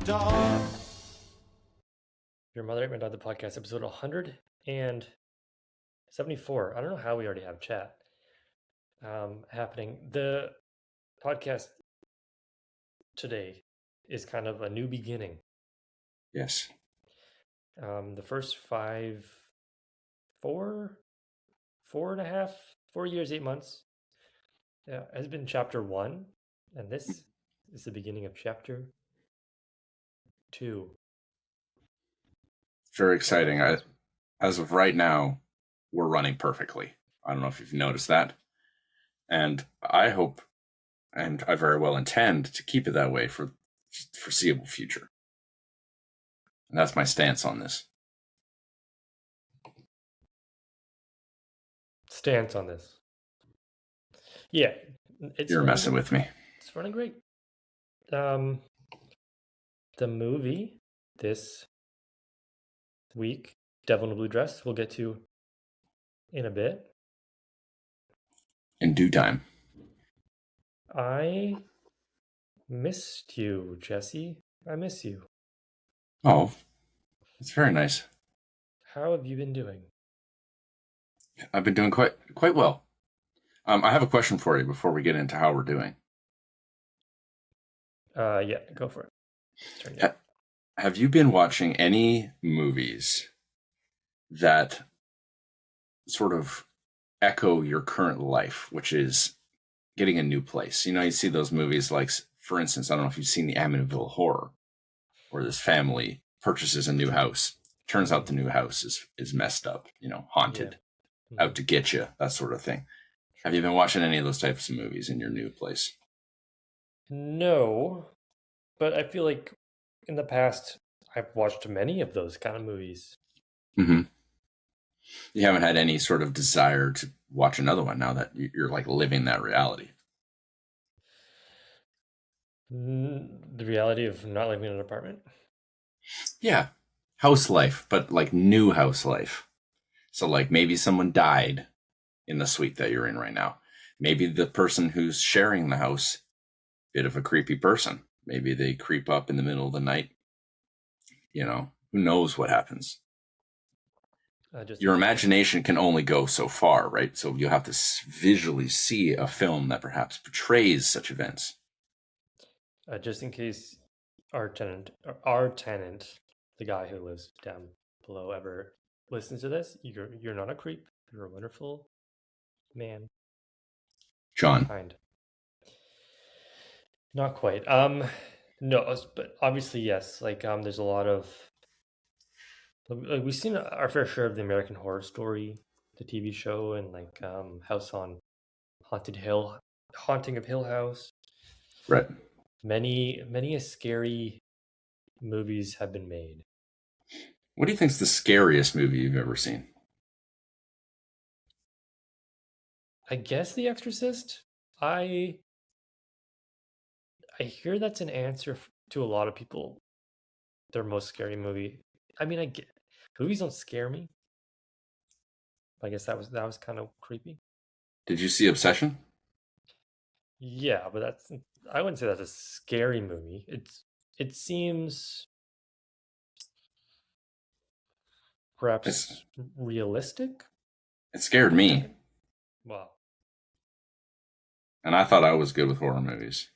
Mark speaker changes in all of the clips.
Speaker 1: dog.
Speaker 2: Your Mother Ate My Dog, the podcast, episode 174. I don't know how we already have chat happening. The podcast today is kind of a new beginning.
Speaker 3: Yes.
Speaker 2: The first 4 years, 8 months has been chapter 1, and this is the beginning of chapter 2.
Speaker 3: Very exciting. As of right now, we're running perfectly. I don't know if you've noticed that. And I hope, and I very well intend to keep it that way for the foreseeable future. And that's my stance on this.
Speaker 2: Yeah.
Speaker 3: You're messing with me.
Speaker 2: It's running great. The movie this week, Devil in a Blue Dress, we'll get to in a bit.
Speaker 3: In due time.
Speaker 2: I missed you, Jesse. I miss you.
Speaker 3: Oh, it's very nice.
Speaker 2: How have you been doing?
Speaker 3: I've been doing quite well. I have a question for you before we get into how we're doing.
Speaker 2: Yeah, go for it.
Speaker 3: Have you been watching any movies that sort of echo your current life, which is getting a new place? You know, you see those movies like, for instance, I don't know if you've seen the Amityville Horror, where this family purchases a new house. Turns out the new house is messed up, you know, haunted, out to get you, that sort of thing. Have you been watching any of those types of movies in your new place?
Speaker 2: No, but I feel like in the past I've watched many of those kind of movies.
Speaker 3: Mm-hmm. You haven't had any sort of desire to watch another one now that you're like living that reality?
Speaker 2: The reality of not living in an apartment?
Speaker 3: Yeah. House life, but like new house life. So like maybe someone died in the suite that you're in right now. Maybe the person who's sharing the house, bit of a creepy person. Maybe they creep up in the middle of the night. You know, who knows what happens? Your imagination can only go so far, right? So you'll have to visually see a film that perhaps portrays such events.
Speaker 2: Just in case our tenant, the guy who lives down below, ever listens to this, you're not a creep. You're a wonderful man.
Speaker 3: John.
Speaker 2: Kind. Not quite. No, but obviously yes. Like, there's a lot of we've seen our fair share of the American Horror Story, the TV show, and like House on Haunting of Hill House.
Speaker 3: Right.
Speaker 2: Many scary movies have been made.
Speaker 3: What do you think's the scariest movie you've ever seen?
Speaker 2: I guess The Exorcist. I hear that's an answer to a lot of people. Their most scary movie. I mean, I get movies don't scare me. I guess that was kind of creepy.
Speaker 3: Did you see Obsession?
Speaker 2: Yeah, but I wouldn't say that's a scary movie. It seems perhaps realistic.
Speaker 3: It scared me.
Speaker 2: Wow.
Speaker 3: And I thought I was good with horror movies.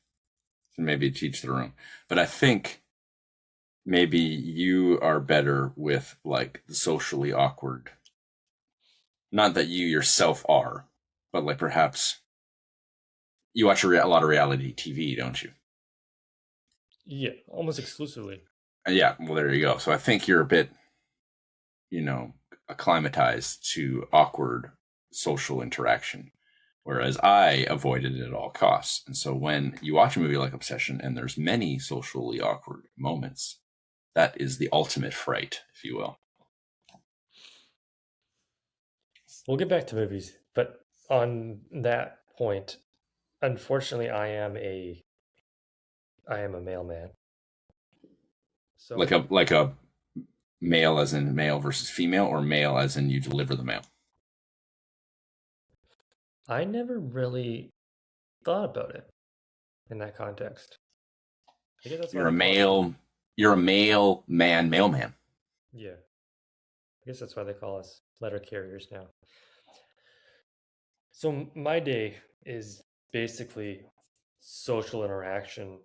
Speaker 3: So maybe teach their own. But I think maybe you are better with like the socially awkward. Not that you yourself are, but like perhaps you watch a lot of reality TV, don't you?
Speaker 2: Yeah, almost exclusively.
Speaker 3: Yeah, well, there you go. So I think you're a bit, acclimatized to awkward social interaction, whereas I avoided it at all costs. And so when you watch a movie like Obsession and there's many socially awkward moments, that is the ultimate fright, if you will.
Speaker 2: We'll get back to movies, but on that point, unfortunately, I am a mailman. So
Speaker 3: like a male as in male versus female, or male as in you deliver the mail?
Speaker 2: I never really thought about it in that context. I guess that's
Speaker 3: You're a male You're a mailman.
Speaker 2: Yeah. I guess that's why they call us letter carriers now. So my day is basically social interaction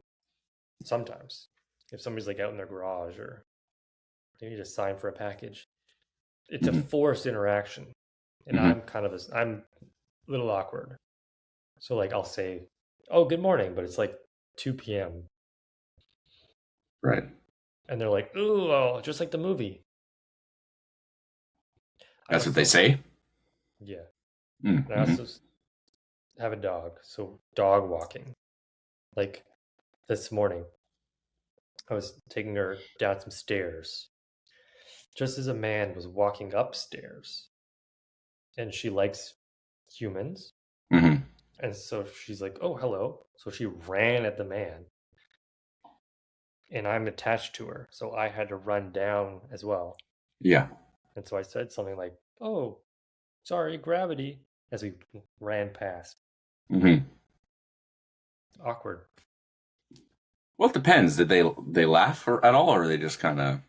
Speaker 2: sometimes. If somebody's like out in their garage or they need to sign for a package, it's a
Speaker 3: Hmm.
Speaker 2: forced interaction. And
Speaker 3: Hmm.
Speaker 2: I'm a little awkward. So like I'll say, "Oh, good morning," but it's like 2 p.m.
Speaker 3: Right.
Speaker 2: and they're like, "Ooh, oh, just like the movie." I
Speaker 3: That's what they
Speaker 2: also
Speaker 3: say.
Speaker 2: yeah, and I
Speaker 3: Mm-hmm.
Speaker 2: also have a dog, so dog walking. Like this morning, I was taking her down some stairs just as a man was walking upstairs, and she likes humans,
Speaker 3: Hmm.
Speaker 2: and so she's like, "Oh, hello." So she ran at the man, and I'm attached to her, so I had to run down as well.
Speaker 3: Yeah.
Speaker 2: And so I said something like, "Oh, sorry, gravity," as we ran past.
Speaker 3: Hmm.
Speaker 2: Awkward.
Speaker 3: Well, it depends. Did they laugh or, at all, or are they just kind of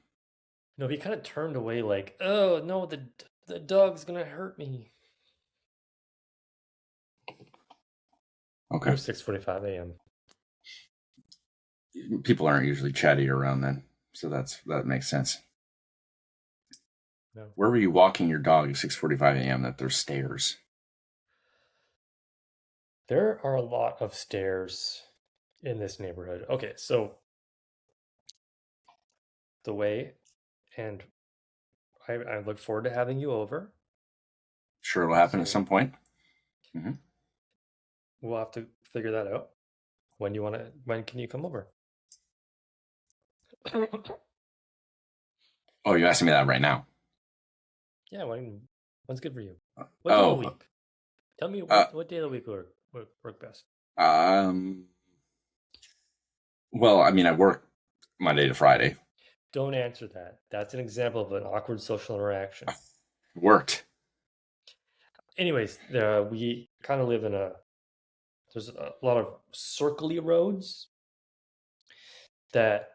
Speaker 2: No, he kind of turned away like, "Oh, no, the dog's gonna hurt me." It
Speaker 3: okay?
Speaker 2: was 6:45 a.m.
Speaker 3: People aren't usually chatty around then, so that makes sense.
Speaker 2: No.
Speaker 3: Where were you walking your dog at 6:45 a.m. That there's stairs?
Speaker 2: There are a lot of stairs in this neighborhood. Okay, so the way, and I look forward to having you over.
Speaker 3: Sure, it'll happen at
Speaker 2: So
Speaker 3: some point. Hmm.
Speaker 2: we'll have to figure that out. When can you come over?
Speaker 3: Oh, you asking me that right now?
Speaker 2: Yeah, when's good for you? What day of the
Speaker 3: Oh,
Speaker 2: week? Tell me
Speaker 3: uh,
Speaker 2: what day of the week work best.
Speaker 3: um. Well, I mean, I work Monday to Friday.
Speaker 2: Don't answer that. That's an example of an awkward social interaction.
Speaker 3: Worked.
Speaker 2: Anyways, we kind of live in there's a lot of circly roads that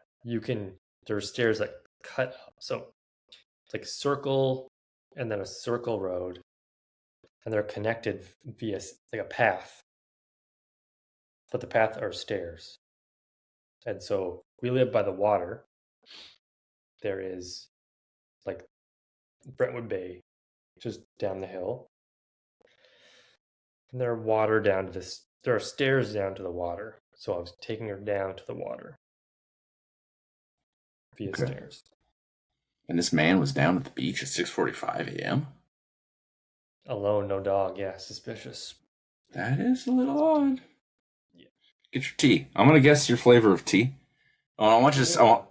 Speaker 2: there's stairs that cut up. So it's like circle and then a circle road, and they're connected via like a path, but the path are stairs. And so we live by the water. There is like Brentwood Bay just down the hill. And there are water down to this. There are stairs down to the water. So I was taking her down to the water via
Speaker 3: Okay.
Speaker 2: stairs.
Speaker 3: And this man was down at the beach at 6:45 a.m.
Speaker 2: Alone, no dog. Yeah, suspicious.
Speaker 3: That is a little odd.
Speaker 2: Yeah.
Speaker 3: Get your tea. I'm gonna guess your flavor of tea. Oh, I want you to.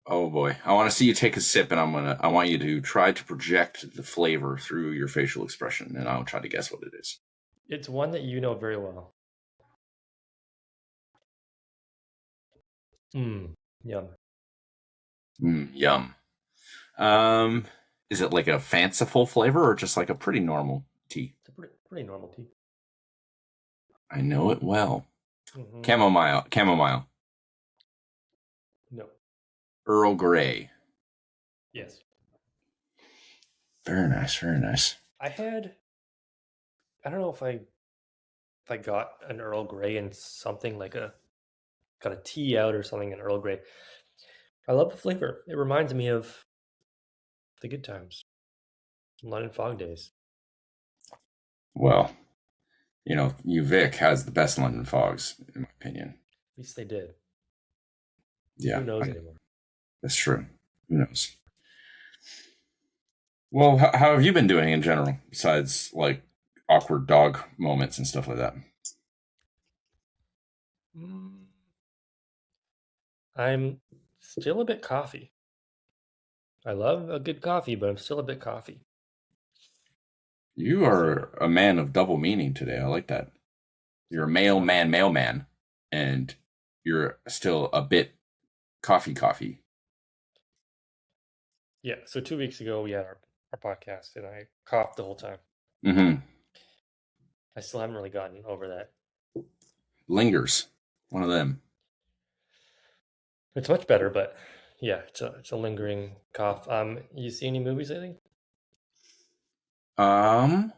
Speaker 3: Oh boy, I want to see you take a sip, and I want you to try to project the flavor through your facial expression, and I'll try to guess what it is.
Speaker 2: It's one that you know very well. Yum.
Speaker 3: Yum. Um, is it like a fanciful flavor or just like a pretty normal tea?
Speaker 2: It's a pretty normal tea.
Speaker 3: I know it well.
Speaker 2: Mm-hmm.
Speaker 3: Chamomile,
Speaker 2: No.
Speaker 3: Earl Grey.
Speaker 2: Yes.
Speaker 3: Very nice, very nice.
Speaker 2: I don't know if I got an Earl Grey and something like got a tea out or something in Earl Grey. I love the flavor. It reminds me of the good times. London fog days.
Speaker 3: Well, UVic has the best London fogs, in my opinion.
Speaker 2: At least they did.
Speaker 3: Yeah,
Speaker 2: Who knows anymore?
Speaker 3: that's true. Who knows? Well, how have you been doing in general, besides like awkward dog moments and stuff like that?
Speaker 2: Mm, I'm still a bit coffee. I love a good coffee, but I'm still a bit coffee.
Speaker 3: You
Speaker 2: So
Speaker 3: are a man of double meaning today. I like that. You're a mailman, and you're still a bit coffee.
Speaker 2: yeah, so 2 weeks ago we had our podcast and I coughed the whole time.
Speaker 3: Mm-hmm.
Speaker 2: I still haven't really gotten over that.
Speaker 3: Lingers. One of them.
Speaker 2: It's much better, but Yeah, it's a lingering cough. You see any movies lately?
Speaker 3: Have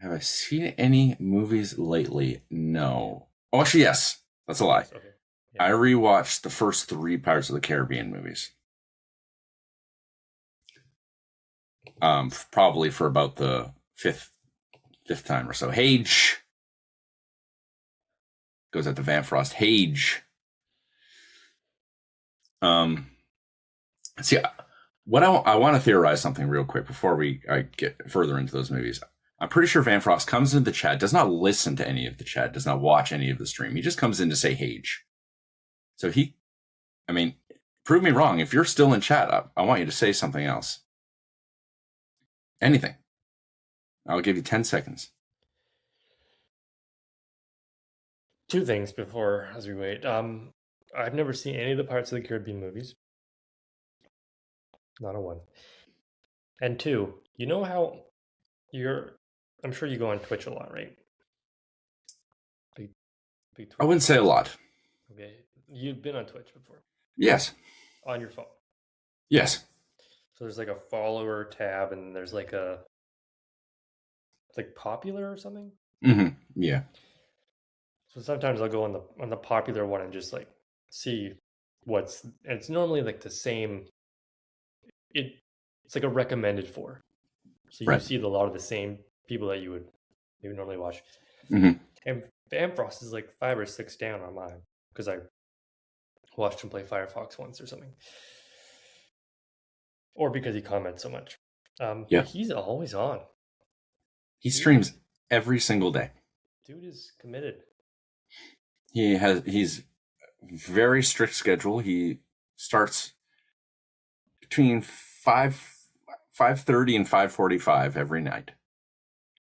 Speaker 3: I seen any movies lately? No. Oh, actually, yes. That's a lie.
Speaker 2: Yes. Okay. Yeah.
Speaker 3: I rewatched the first three Pirates of the Caribbean movies. Probably for about the fifth time or so. Hage goes at the Van Frost. Hage. See, what I want to theorize something real quick before I get further into those movies. I'm pretty sure Van Frost comes into the chat, does not listen to any of the chat, does not watch any of the stream. He just comes in to say Hage. So I mean, prove me wrong. If you're still in chat, I want you to say something else. Anything. I'll give you 10 seconds.
Speaker 2: Two things before as we wait. I've never seen any of the Pirates of the Caribbean movies. Not a one. And two, you know how I'm sure you go on Twitch a lot, right? Big Twitch.
Speaker 3: I wouldn't say a lot.
Speaker 2: Okay. You've been on Twitch before.
Speaker 3: Yes.
Speaker 2: On your phone.
Speaker 3: Yes.
Speaker 2: So there's like a follower tab and there's like it's like popular or something.
Speaker 3: Mm-hmm. Yeah.
Speaker 2: So sometimes I'll go on the popular one and just like see it's normally like the same. It's like a recommended for. So you see a lot of the same people that you would normally watch.
Speaker 3: Mm-hmm.
Speaker 2: And Van Frost is like 5 or 6 down on mine because I watched him play Firefox once or something. Or because he comments so much.
Speaker 3: Yeah.
Speaker 2: But he's always on.
Speaker 3: He streams every single day.
Speaker 2: Dude is committed.
Speaker 3: He's very strict schedule. He starts between 5:30 and 5:45 every night.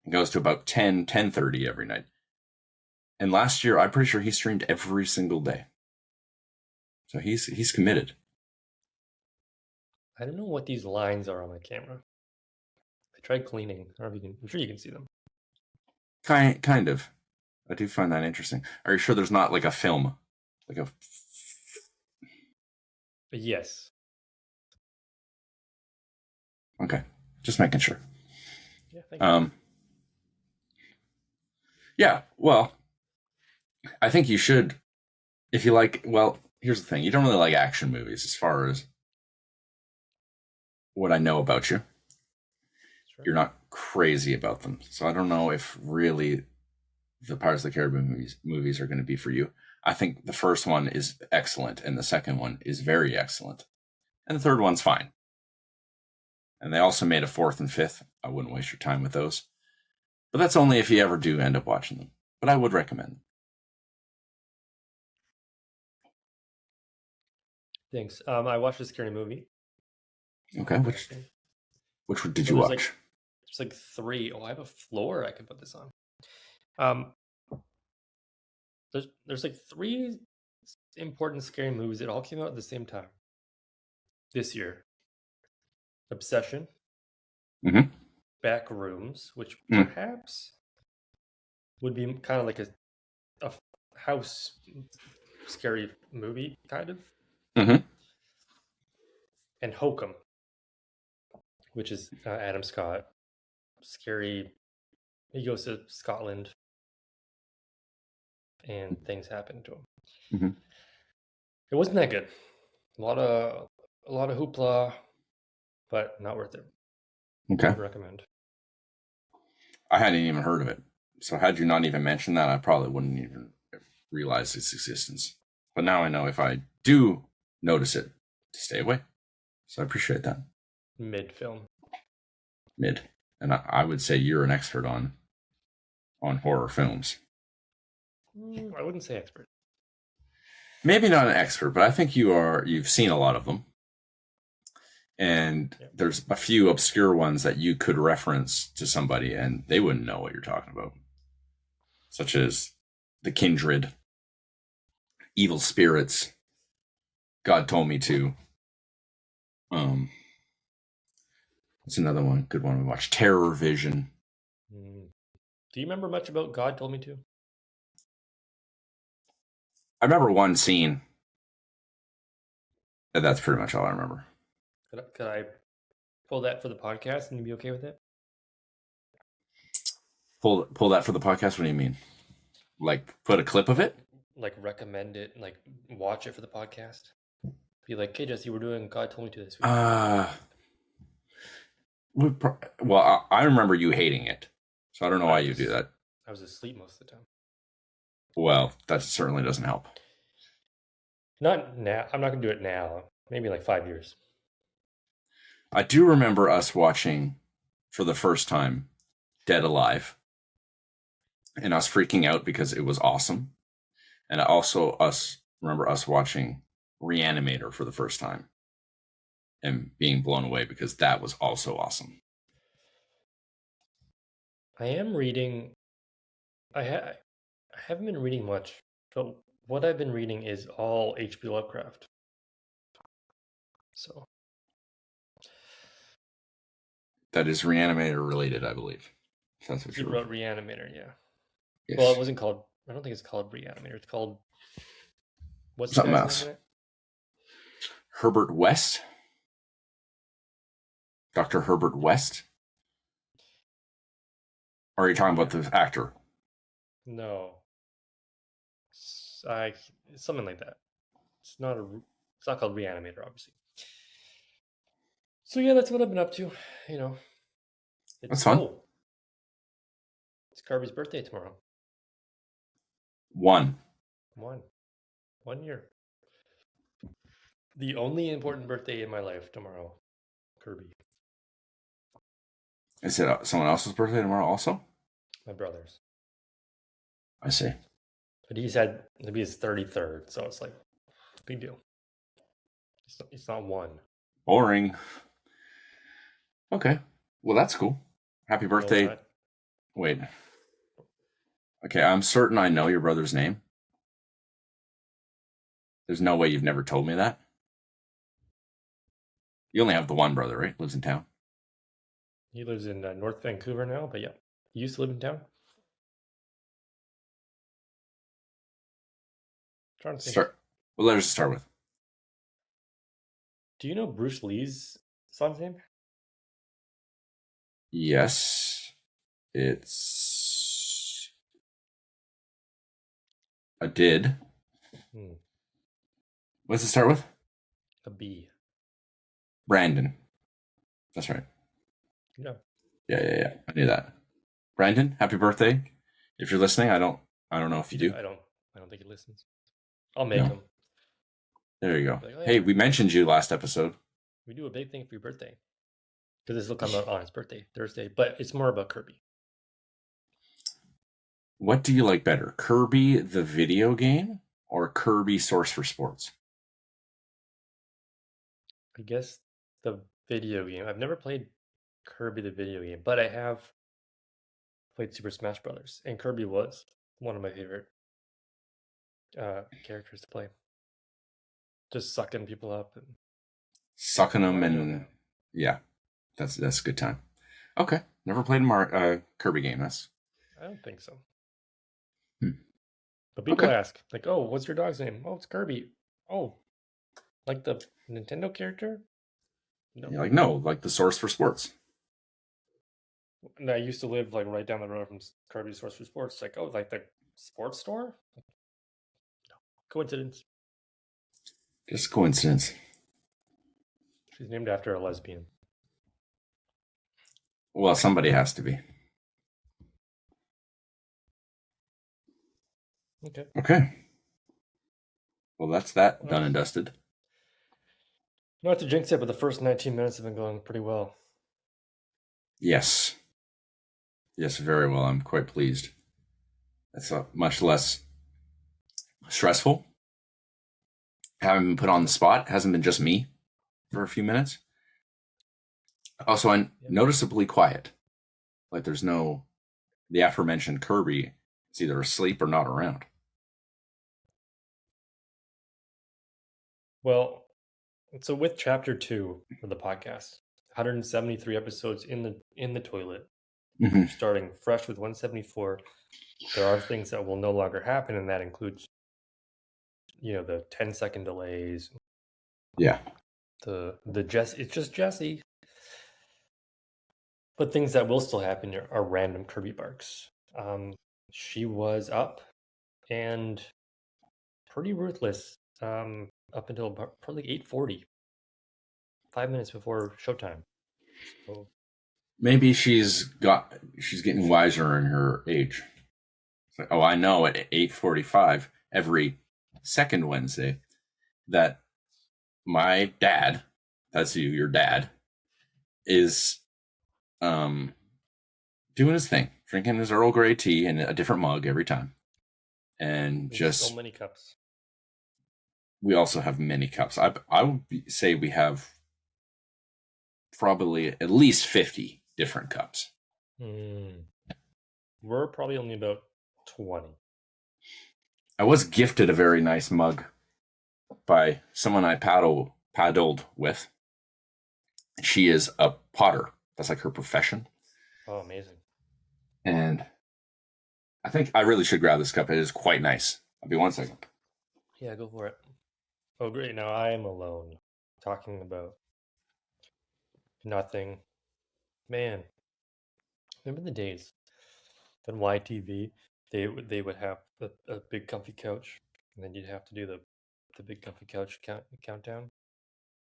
Speaker 3: It goes to about 10:30 every night. And last year, I'm pretty sure he streamed every single day. So he's committed.
Speaker 2: I don't know what these lines are on my camera. I tried cleaning. I'm sure you can see them.
Speaker 3: Kind of. I do find that interesting. Are you sure there's not like a film?
Speaker 2: Yes.
Speaker 3: Okay. Just making sure.
Speaker 2: Yeah, thank you.
Speaker 3: Yeah, well, I think you should, if you like, well, here's the thing. You don't really like action movies as far as what I know about you. Sure. You're not crazy about them. So I don't know if really the Pirates of the Caribbean movies are going to be for you. I think the first one is excellent and the second one is very excellent. And the third one's fine. And they also made a fourth and fifth. I wouldn't waste your time with those. But that's only if you ever do end up watching them. But I would recommend them.
Speaker 2: Thanks. I watched a scary movie.
Speaker 3: Okay, which one did you watch?
Speaker 2: There's like 3. Oh, I have a floor I can put this on. There's like 3 important scary movies that all came out at the same time this year. Obsession.
Speaker 3: Mm-hmm.
Speaker 2: Backrooms, which perhaps would be kind of like a house scary movie, kind of.
Speaker 3: Mm-hmm.
Speaker 2: And Hokum, which is Adam Scott. Scary. He goes to Scotland and things happen to him.
Speaker 3: Mm-hmm.
Speaker 2: It wasn't that good. A lot of hoopla, but not worth it.
Speaker 3: Okay.
Speaker 2: I would recommend.
Speaker 3: I hadn't even heard of it. So had you not even mentioned that, I probably wouldn't even realize its existence. But now I know if I do notice it, to stay away. So I appreciate that.
Speaker 2: Mid film.
Speaker 3: Mid. And I would say you're an expert on horror films.
Speaker 2: I wouldn't say expert.
Speaker 3: Maybe not an expert, but I think you've seen a lot of them. And there's a few obscure ones that you could reference to somebody and they wouldn't know what you're talking about. Such as The Kindred, Evil Spirits, God Told Me To. What's another one? Good one we watched. Terror Vision.
Speaker 2: Do you remember much about God Told Me To?
Speaker 3: I remember one scene. That's pretty much all I remember.
Speaker 2: Could I pull that for the podcast and you'd be okay with it?
Speaker 3: Pull that for the podcast. What do you mean? Like put a clip of
Speaker 2: Like
Speaker 3: it?
Speaker 2: recommend it, like watch it for the podcast. Be like, hey Jesse, we're doing God Told Me To this week.
Speaker 3: Well, I remember you hating it, so I don't know why you do that.
Speaker 2: I was asleep most of the time.
Speaker 3: Well, that certainly doesn't help.
Speaker 2: Not now. I'm not gonna do it now. Maybe like 5 years.
Speaker 3: I do remember us watching for the first time Dead Alive, and us freaking out because it was awesome. And also remember us watching Reanimator for the first time and being blown away because that was also awesome.
Speaker 2: I am reading. I haven't been reading much, but what I've been reading is all H.P. Lovecraft. So
Speaker 3: that is Reanimator related, I believe. That's what
Speaker 2: he wrote Reanimator, yeah. Yes. Well, it wasn't called. I don't think it's called Reanimator. It's called what's
Speaker 3: something else? Herbert West. Dr. Herbert West. Or are you talking about the actor?
Speaker 2: No. Something like that. It's not called Reanimator, obviously. So yeah, that's what I've been up to. You know,
Speaker 3: that's fun.
Speaker 2: It's Kirby's birthday tomorrow.
Speaker 3: 1
Speaker 2: year. The only important birthday in my life tomorrow, Kirby.
Speaker 3: Is it someone else's birthday tomorrow also?
Speaker 2: My brother's.
Speaker 3: I see.
Speaker 2: But he said it'll be his 33rd, so it's like, big deal. It's not 1.
Speaker 3: Boring. Okay. Well, that's cool. Happy birthday. No, wait. Okay, I'm certain I know your brother's name. There's no way you've never told me that. You only have the one brother, right? Lives in town.
Speaker 2: He lives in North Vancouver now, but yeah. He used to live in town. Trying to think.
Speaker 3: What letters to start with?
Speaker 2: Do you know Bruce Lee's son's name?
Speaker 3: Yes. It's... I did. What does it start with?
Speaker 2: A B.
Speaker 3: Brandon. That's right.
Speaker 2: Yeah.
Speaker 3: Yeah. I knew that. Brandon, happy birthday. If you're listening, I don't know if you do.
Speaker 2: I don't think he listens. I'll make him.
Speaker 3: There you go. Like, oh, yeah. Hey, we mentioned you last episode.
Speaker 2: We do a big thing for your birthday. Because this will come out on his birthday, Thursday. But it's more about Kirby.
Speaker 3: What do you like better? Kirby the video game or Kirby Source for Sports?
Speaker 2: I guess the video game. I've never played Kirby the video game, but I have played Super Smash Brothers, and Kirby was one of my favorite characters to play. Just sucking people up and
Speaker 3: sucking them, and yeah, that's a good time. Okay, never played a Kirby game.
Speaker 2: I don't think so. But people ask, like, "Oh, what's your dog's name?" "Oh, it's Kirby." "Oh, like the Nintendo character?"
Speaker 3: No. Yeah, like the Source for Sports.
Speaker 2: And I used to live like right down the road from Kirby Source for Sports. Like, oh, like the sports store? No. Coincidence.
Speaker 3: Just coincidence.
Speaker 2: She's named after a lesbian.
Speaker 3: Well, somebody has to be. Okay. Well, that's that done and dusted.
Speaker 2: Not to jinx it, but the first 19 minutes have been going pretty well.
Speaker 3: Yes. Yes, very well. I'm quite pleased. That's much less stressful. Haven't been put on the spot. Hasn't been just me for a few minutes. Also, I'm noticeably quiet. Like there's no... The aforementioned Kirby is either asleep or not around.
Speaker 2: Well, so with chapter 2 of the podcast, 173 episodes in the toilet, starting fresh with 174, there are things that will no longer happen, and that includes, the 10-second delays,
Speaker 3: Yeah.
Speaker 2: The Jesse, it's just Jesse. But things that will still happen are random Kirby barks. She was up and pretty ruthless up until probably 8:40, 5 minutes before showtime. So
Speaker 3: Maybe she's getting wiser in her age. It's like, oh, I know at 8:45 every second Wednesday that my dad, that's you, your dad, is doing his thing, drinking his Earl Grey tea in a different mug every time. And
Speaker 2: there's so
Speaker 3: just,
Speaker 2: many cups.
Speaker 3: we also have many cups. I would say we have probably at least 50 different cups.
Speaker 2: We're probably only about 20.
Speaker 3: I was gifted a very nice mug by someone I paddled with. She is a potter. That's like her profession.
Speaker 2: Oh, amazing.
Speaker 3: And I think I really should grab this cup. It is quite nice. I'll be 1 second.
Speaker 2: Yeah, go for it. Oh, great. Now I am alone talking about nothing. Man, remember the days when YTV, they would have a big comfy couch, and then you'd have to do the big comfy couch countdown.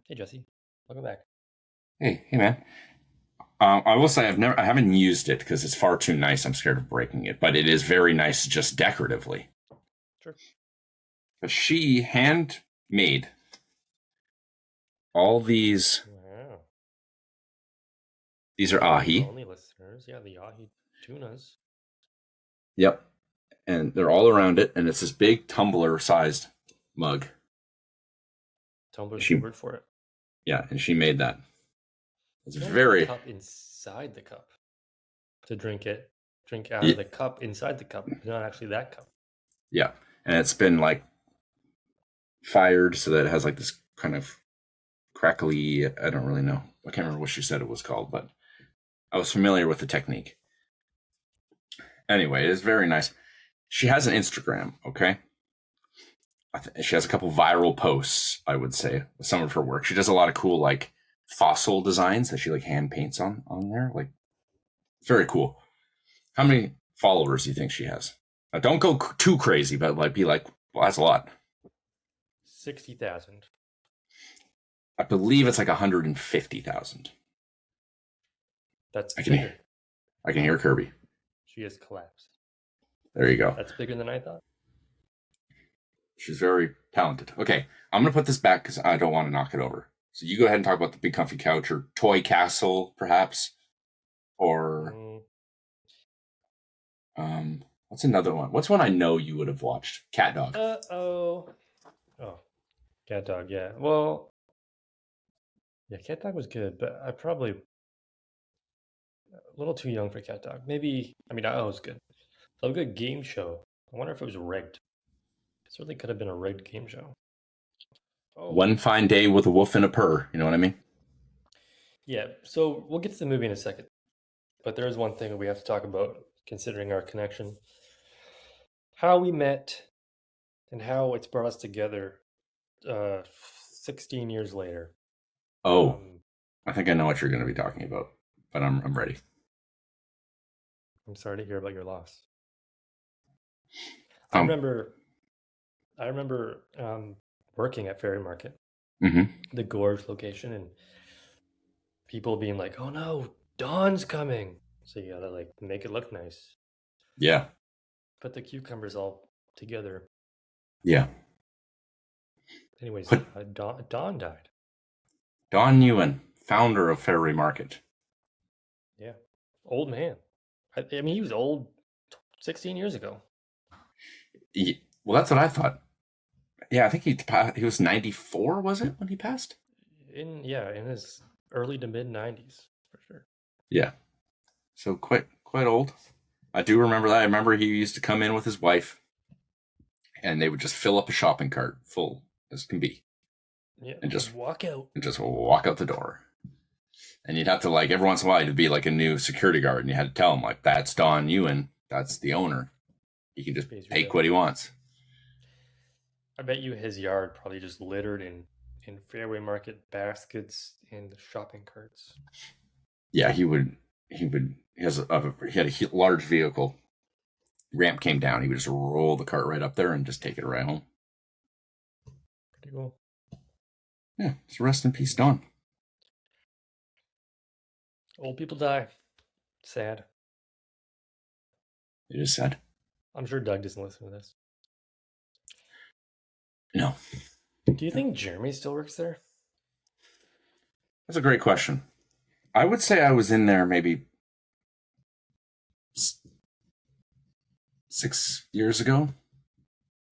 Speaker 2: Hey, Jesse, welcome back.
Speaker 3: Hey, man. I will say I haven't used it because it's far too nice. I'm scared of breaking it, but it is very nice just decoratively.
Speaker 2: Sure.
Speaker 3: But she handmade all these.
Speaker 2: Wow.
Speaker 3: These are ahi.
Speaker 2: Only listeners, yeah, the ahi tunas.
Speaker 3: Yep, and they're all around it, and it's this big tumbler-sized mug.
Speaker 2: Tumbler's the word for it.
Speaker 3: Yeah, and she made that. It's
Speaker 2: very cup inside the cup to drink out of the cup inside the cup. It's not actually that cup.
Speaker 3: Yeah, and it's been like fired so that it has like this kind of crackly. I don't really know. I can't remember what she said it was called, but I was familiar with the technique. Anyway, it is very nice. She has an Instagram, okay? She has a couple viral posts, I would say, with some of her work. She does a lot of cool like fossil designs that she like hand paints on there. Like, it's very cool. How many followers do you think she has? Now, don't go too crazy, but like be like, well, that's a lot.
Speaker 2: 60,000.
Speaker 3: I believe it's like 150,000.
Speaker 2: That's
Speaker 3: I
Speaker 2: bigger.
Speaker 3: can hear Kirby.
Speaker 2: She has collapsed.
Speaker 3: There you go.
Speaker 2: That's bigger than I thought.
Speaker 3: She's very talented. Okay, I'm going to put this back because I don't want to knock it over. So you go ahead and talk about the big comfy couch or toy castle, perhaps. Or what's another one? What's one I know you would have watched? Cat Dog.
Speaker 2: Oh, Cat Dog, yeah. Well, yeah, Cat Dog was good, but I probably a little too young for Cat Dog. Maybe, I mean, it was good. A good game show. I wonder if it was rigged. It certainly could have been a rigged game show.
Speaker 3: Oh. One Fine Day with a Wolf and a Purr. You know what I mean?
Speaker 2: Yeah, so we'll get to the movie in a second. But there is one thing that we have to talk about, considering our connection. How we met and how it's brought us together 16 years later.
Speaker 3: Oh, I think I know what you're going to be talking about, but I'm ready.
Speaker 2: I'm sorry to hear about your loss. I remember working at Ferry Market, the Gorge location, and people being like, "Oh no, Dawn's coming!" So you gotta like make it look nice.
Speaker 3: Yeah.
Speaker 2: Put the cucumbers all together.
Speaker 3: Yeah.
Speaker 2: Anyways, Dawn died.
Speaker 3: Don Ewan, founder of Ferry Market.
Speaker 2: Yeah, old man. I mean, he was old 16 years ago.
Speaker 3: Well, that's what I thought. Yeah, I think he was 94, was it, when he passed? In
Speaker 2: his early to mid 90s, for sure.
Speaker 3: Yeah. So quite old. I do remember that. I remember he used to come in with his wife, and they would just fill up a shopping cart full as can be.
Speaker 2: Yeah,
Speaker 3: and just
Speaker 2: walk out.
Speaker 3: And just walk out the door. And you'd have to, like, every once in a while, it'd be like a new security guard, and you had to tell him, like, that's Don Ewan. That's the owner. He can just take what he wants.
Speaker 2: I bet you his yard probably just littered in in Fairway Market baskets and shopping carts.
Speaker 3: Yeah, he would. He had a large vehicle. Ramp came down. He would just roll the cart right up there and just take it right home.
Speaker 2: Pretty cool.
Speaker 3: Yeah. So rest in peace, Don.
Speaker 2: Old people die. Sad.
Speaker 3: It is sad.
Speaker 2: I'm sure Doug doesn't listen to this.
Speaker 3: No.
Speaker 2: Do you think Jeremy still works there?
Speaker 3: That's a great question. I would say I was in there maybe 6 years ago,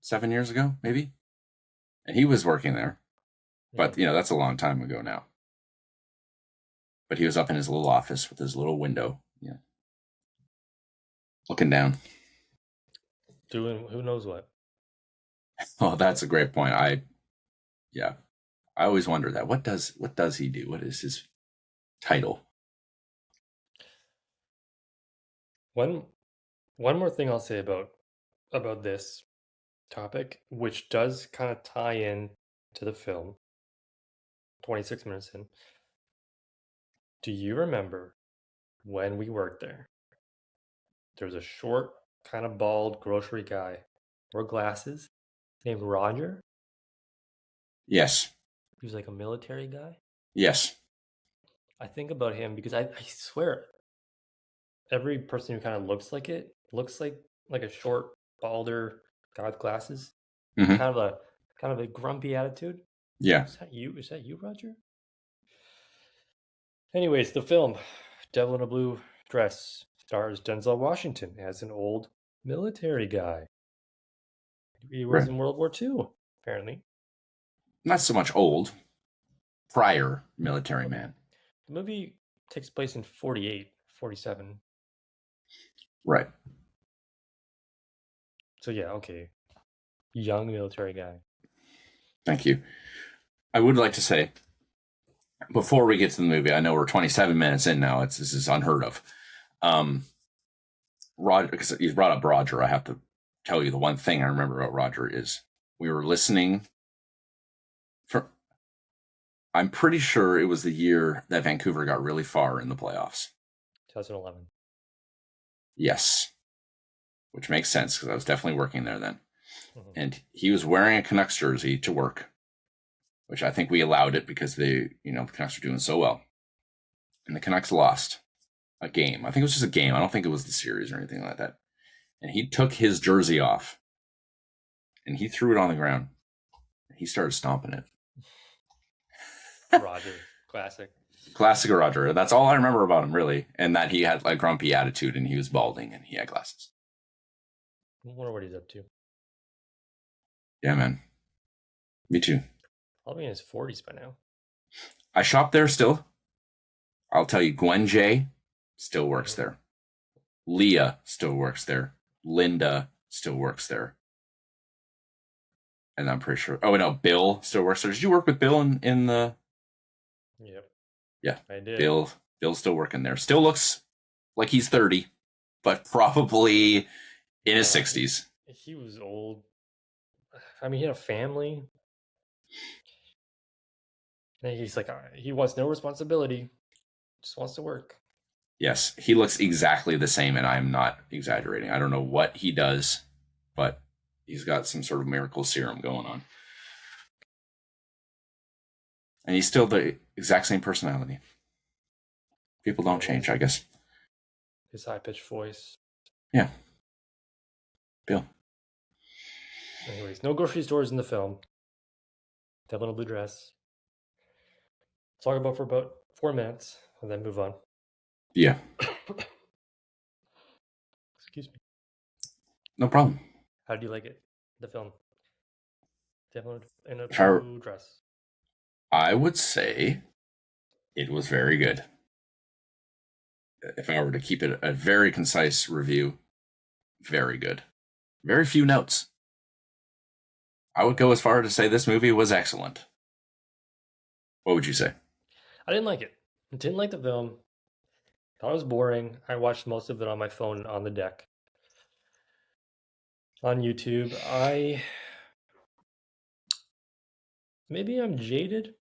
Speaker 3: 7 years ago, maybe. And he was working there. But, that's a long time ago now. But he was up in his little office with his little window, looking down.
Speaker 2: Doing who knows what.
Speaker 3: Oh, that's a great point. I always wonder that. What does he do? What is his title?
Speaker 2: One more thing I'll say about this topic, which does kind of tie in to the film. 26 minutes in. Do you remember when we worked there? There was a short, kind of bald grocery guy, wore glasses, named Roger.
Speaker 3: Yes.
Speaker 2: He was like a military guy.
Speaker 3: Yes.
Speaker 2: I think about him because I swear, every person who kind of looks like a short, balder guy with glasses.
Speaker 3: Mm-hmm.
Speaker 2: Kind of a grumpy attitude.
Speaker 3: Yeah.
Speaker 2: Is that you, Roger? Anyways, the film Devil in a Blue Dress stars Denzel Washington as an old military guy. He was in World War II, apparently.
Speaker 3: Not so much old. Prior military man.
Speaker 2: The movie takes place in 48, 47.
Speaker 3: Right.
Speaker 2: So yeah, okay. Young military guy.
Speaker 3: Thank you. I would like to say, before we get to the movie, I know we're 27 minutes in now. This is unheard of. Roger, because you brought up Roger, I have to tell you the one thing I remember about Roger is we were listening I'm pretty sure it was the year that Vancouver got really far in the playoffs.
Speaker 2: 2011.
Speaker 3: Yes. Which makes sense because I was definitely working there then. Mm-hmm. And he was wearing a Canucks jersey to work, which I think we allowed it because the Canucks were doing so well. And the Canucks lost a game. I think it was just a game. I don't think it was the series or anything like that. And he took his jersey off and he threw it on the ground. He started stomping it.
Speaker 2: Roger. Classic
Speaker 3: Roger. That's all I remember about him, really. And that he had a grumpy attitude and he was balding and he had glasses.
Speaker 2: I wonder what he's up to.
Speaker 3: Yeah, man. Me too.
Speaker 2: Probably in his 40s by now.
Speaker 3: I shop there still. I'll tell you, Gwen J still works there. Leah still works there. Linda still works there. And I'm pretty sure. Oh, no, Bill still works there. Did you work with Bill in the...
Speaker 2: Yep.
Speaker 3: Yeah.
Speaker 2: I did.
Speaker 3: Bill's still working there. Still looks like he's 30, but probably in his 60s.
Speaker 2: He was old. I mean, he had a family. And he's like, he wants no responsibility. Just wants to work.
Speaker 3: Yes, he looks exactly the same, and I'm not exaggerating. I don't know what he does, but he's got some sort of miracle serum going on. And he's still the exact same personality. People don't change, I guess.
Speaker 2: His high-pitched voice.
Speaker 3: Yeah. Bill.
Speaker 2: Anyways, no grocery stores in the film. Devil in a Blue Dress. Talk about for about 4 minutes and then move on.
Speaker 3: Yeah.
Speaker 2: Excuse me.
Speaker 3: No problem.
Speaker 2: How did you like it? The film? Devil in a Blue Dress.
Speaker 3: I would say it was very good. If I were to keep it a very concise review, very good. Very few notes. I would go as far to say this movie was excellent. What would you say?
Speaker 2: I didn't like it. I didn't like the film. Thought it was boring. I watched most of it on my phone on the deck. On YouTube. maybe I'm jaded.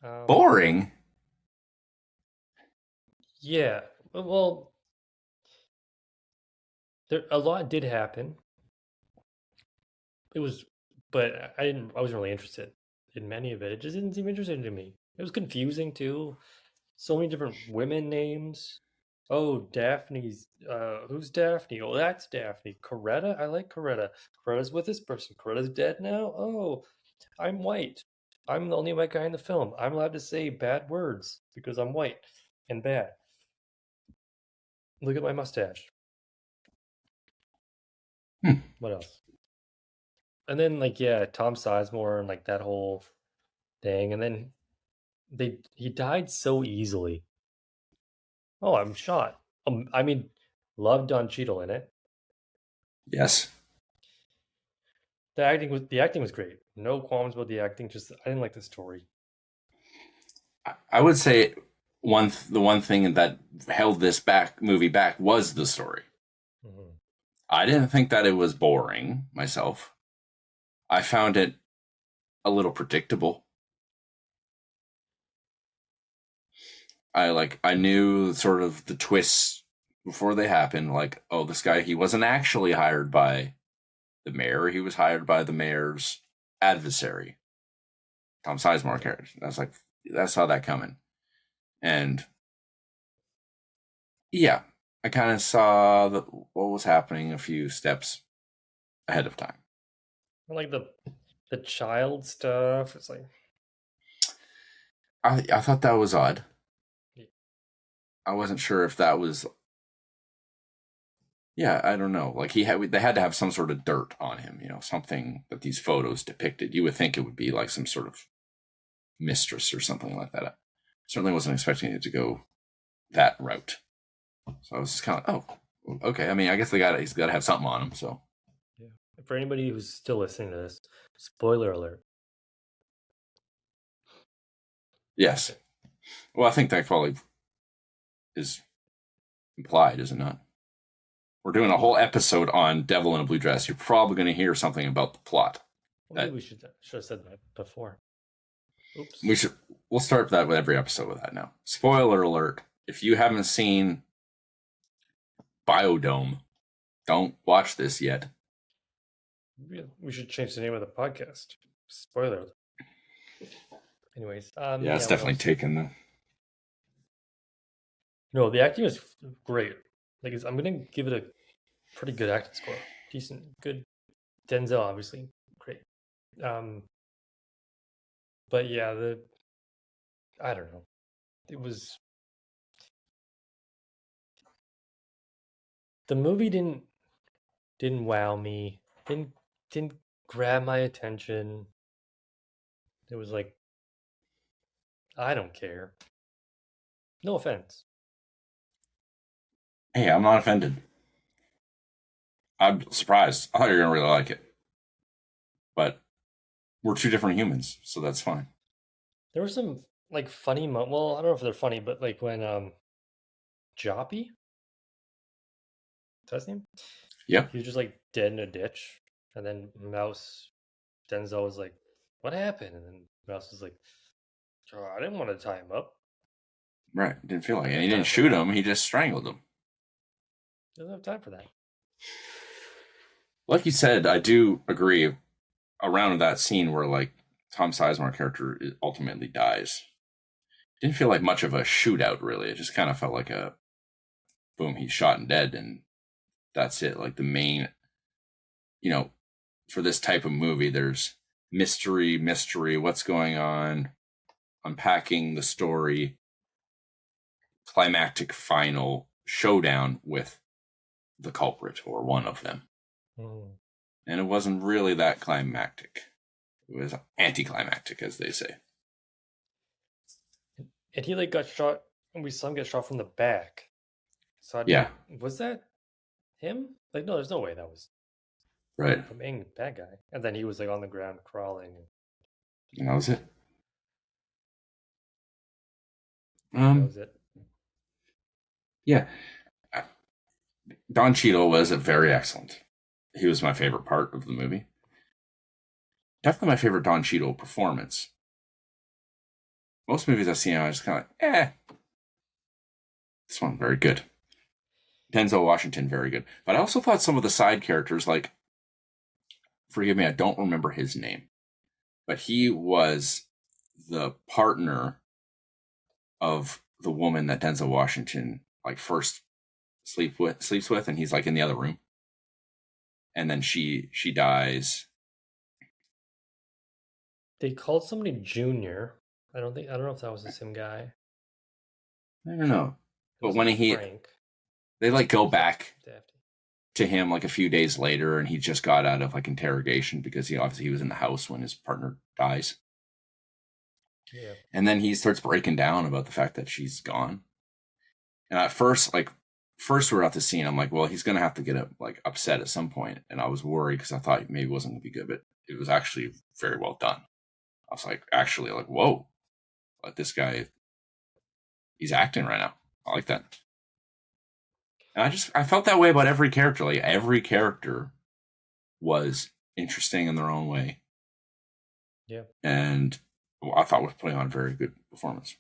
Speaker 2: Um,
Speaker 3: Boring.
Speaker 2: yeah. Well, there a lot did happen. It was, but I didn't. I wasn't really interested in many of it. It just didn't seem interesting to me. It was confusing too. So many different women names. Oh, Daphne's. Who's Daphne? Oh, that's Daphne. Coretta. I like Coretta. Coretta's with this person. Coretta's dead now. Oh, I'm white. I'm the only white guy in the film. I'm allowed to say bad words because I'm white and bad. Look at my mustache.
Speaker 3: Hmm.
Speaker 2: What else? And then like yeah, Tom Sizemore and like that whole thing. And then he died so easily. Oh, I'm shot. I mean, love Don Cheadle in it.
Speaker 3: Yes.
Speaker 2: The acting was great. No qualms about the acting. Just I didn't like the story.
Speaker 3: I would say the one thing that held this movie back was the story.
Speaker 2: Mhm.
Speaker 3: I didn't think that it was boring myself. I found it a little predictable. I knew sort of the twists before they happened. Like, oh, this guy, he wasn't actually hired by the mayor. He was hired by the mayor's adversary, Tom Sizemore
Speaker 2: Yeah.
Speaker 3: character. That's saw that coming. And yeah, I kind of saw what was happening a few steps ahead of time.
Speaker 2: I like the child stuff. It's like
Speaker 3: I thought that was odd.
Speaker 2: yeah.
Speaker 3: I wasn't sure if that was, yeah, I don't know. Like they had to have some sort of dirt on him, something that these photos depicted. You would think it would be like some sort of mistress or something like that. I certainly wasn't expecting it to go that route. So I was just kind of, oh, okay. I mean, I guess he's got to have something on him. So
Speaker 2: Yeah. For anybody who's still listening to this, spoiler alert.
Speaker 3: yes.
Speaker 2: Okay.
Speaker 3: Well, I think that probably is implied, is it not? We're doing a whole episode on Devil in a Blue Dress. You're probably going to hear something about the plot.
Speaker 2: Well, maybe
Speaker 3: That
Speaker 2: we should have said that before.
Speaker 3: we
Speaker 2: Oops.
Speaker 3: should. We'll start that with every episode with that now. Spoiler alert: if you haven't seen Biodome, don't watch this yet.
Speaker 2: We should change the name of the podcast. Spoiler alert. Anyways,
Speaker 3: Yeah, it's
Speaker 2: yeah. What
Speaker 3: definitely
Speaker 2: else?
Speaker 3: taken the.
Speaker 2: No, the acting was great. I'm gonna give it a pretty good acting score. Decent, good. Denzel, obviously, great. Um, but yeah, I don't know. It was the movie didn't wow me. Didn't grab my attention. It was like I don't care. No offense.
Speaker 3: Hey, I'm not offended. I'm surprised. I thought you were gonna really like it, but we're two different humans, so that's fine.
Speaker 2: There were some like funny well, I don't know if they're funny, but like when Joppy, is that his name?
Speaker 3: Yep.
Speaker 2: He was just like dead in a ditch, and then Mouse Denzel was like, "What happened?" And then Mouse was like, "Oh, I didn't want to tie him up.
Speaker 3: Right. Didn't feel like it.
Speaker 2: Didn't
Speaker 3: And
Speaker 2: have
Speaker 3: he didn't
Speaker 2: time for
Speaker 3: shoot
Speaker 2: that.
Speaker 3: him. He just strangled him.
Speaker 2: Doesn't have time for that."
Speaker 3: Like you said, I do agree. Around that scene where like Tom Sizemore character ultimately dies, didn't feel like much of a shootout. Really, it just kind of felt like a boom. He's shot and dead, and that's it. Like the main, you know, for this type of movie, there's mystery, what's going on, unpacking the story, climactic final showdown with the culprit or one of them.
Speaker 2: Mm.
Speaker 3: And it wasn't really that climactic. It was anticlimactic, as they say.
Speaker 2: And he like got shot, and we saw him get shot from the back. So I'd be
Speaker 3: Yeah,
Speaker 2: like, "Was that him?" Like, no, there's no way that was
Speaker 3: right.
Speaker 2: the main bad guy. And then he was like on the ground crawling,
Speaker 3: And that was it.
Speaker 2: and that
Speaker 3: Um,
Speaker 2: was it.
Speaker 3: yeah. Don Cheadle was very excellent. He was my favorite part of the movie. definitely my favorite Don Cheadle performance. Most movies I've seen, I was just kind of like, eh. This one, very good. Denzel Washington, very good. But I also thought some of the side characters, like, forgive me, I don't remember his name, but he was the partner of the woman that Denzel Washington like first sleeps with, and he's like in the other room, and then she dies.
Speaker 2: They called somebody Junior. I don't know if that was the same guy.
Speaker 3: I don't know, but when
Speaker 2: Frank.
Speaker 3: they like go back to him like a few days later, and he just got out of like interrogation because he was in the house when his partner dies.
Speaker 2: Yeah.
Speaker 3: And then he starts breaking down about the fact that she's gone. And at first we're at the scene, I'm like, well, he's gonna have to get upset at some point. And I was worried because I thought maybe it wasn't gonna be good, but it was actually very well done. I was like, actually, like, whoa, like this guy, he's acting right now. I like that. And I felt that way about every character. Like every character was interesting in their own way.
Speaker 2: Yeah.
Speaker 3: And I thought was putting on a very good performance.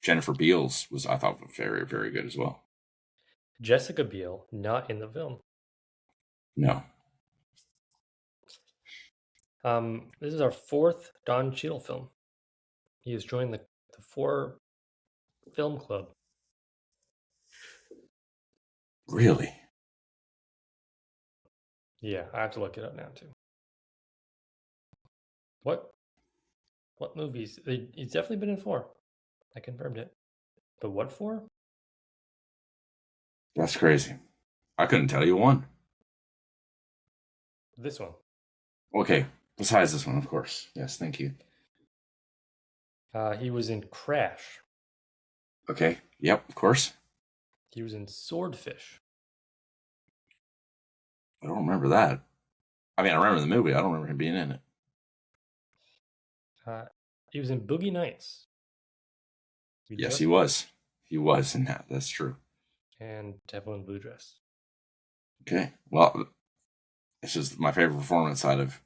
Speaker 3: Jennifer Beals was, I thought, very, very good as well.
Speaker 2: Jessica Biel, not in the film.
Speaker 3: No.
Speaker 2: This is our fourth Don Cheadle film. He has joined the 4 film club.
Speaker 3: Really?
Speaker 2: Yeah, I have to look it up now too. What movies? He's definitely been in 4. I confirmed it. But what 4?
Speaker 3: That's crazy. I couldn't tell you one.
Speaker 2: This one.
Speaker 3: Okay. Besides this one, of course. Yes, thank you.
Speaker 2: He was in Crash.
Speaker 3: Okay. Yep, of course.
Speaker 2: He was in Swordfish.
Speaker 3: I don't remember that. I mean, I remember the movie. I don't remember him being in it.
Speaker 2: He was in Boogie Nights.
Speaker 3: Yes, he was. He was in that. That's true.
Speaker 2: And Devil in Blue Dress.
Speaker 3: Okay. Well, this is my favorite performance out of